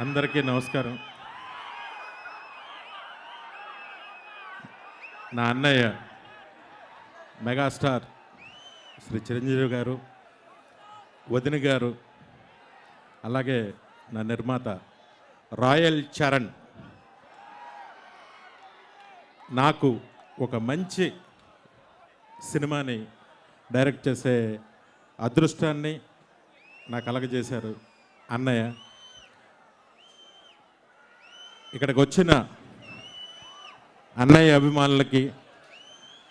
అందరికీ నమస్కారం. నా అన్నయ్య మెగాస్టార్ శ్రీ చిరంజీవి గారు, వదిన గారు, అలాగే నా నిర్మాత రాయల్ చరణ్ నాకు ఒక మంచి సినిమాని డైరెక్ట్ చేసే అదృష్టాన్ని నాకు కలగజేశారు అన్నయ్య. ఇక్కడికి వచ్చిన అన్నయ్య అభిమానులకి,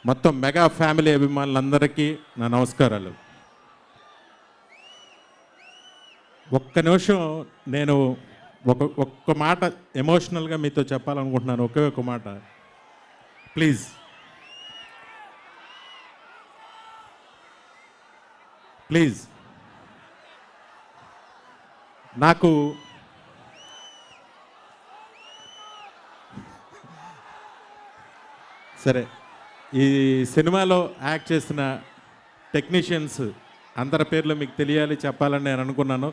మొత్తం మెగా ఫ్యామిలీ అభిమానులందరికీ నా నమస్కారాలు. ఒక్క నిమిషం నేను ఒక్క మాట ఎమోషనల్గా మీతో చెప్పాలనుకుంటున్నాను. ఒకే ఒక మాట, ప్లీజ్. ప్లీజ్ నాకు సరే, ఈ సినిమాలో యాక్ట్ చేసిన టెక్నీషియన్స్ అందరి పేర్లు మీకు తెలియాలి, చెప్పాలని నేను అనుకున్నాను.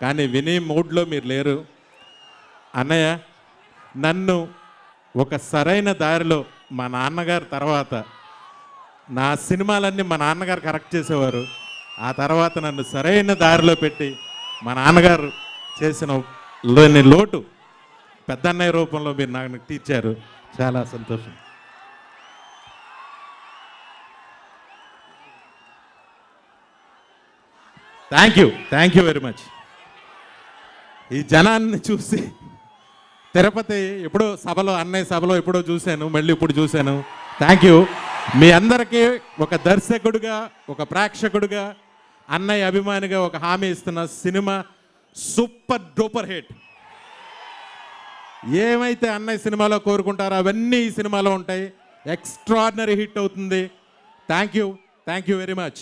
కానీ వినే మూడ్లో మీరు లేరు. అన్నయ్య, నన్ను ఒక సరైన దారిలో మా నాన్నగారు తర్వాత, నా సినిమాలన్నీ మా నాన్నగారు కరెక్ట్ చేసేవారు. ఆ తర్వాత నన్ను సరైన దారిలో పెట్టి మా నాన్నగారు చేసిన లేని లోటు పెద్దన్నయ్య రూపంలో మీరు నాకు తీర్చారు. చాలా సంతోషం. Thank you very much. ఈ జనాన్ని చూసి తిరుపతి ఎప్పుడో సభలో, అన్నయ్య సభలో ఎప్పుడో చూశాను, మళ్ళీ ఇప్పుడు చూశాను. Thank you. మీ అందరికీ ఒక దర్శకుడిగా, ఒక ప్రేక్షకుడిగా, అన్నయ్య అభిమానిగా ఒక హామీ ఇస్తున్న, సినిమా సూపర్ డూపర్ హిట్. ఏమైతే అన్నయ్య సినిమాలో కోరుకుంటారో అవన్నీ ఈ సినిమాలో ఉంటాయి. ఎక్స్ట్రాడినరీ హిట్ అవుతుంది. Thank you very much.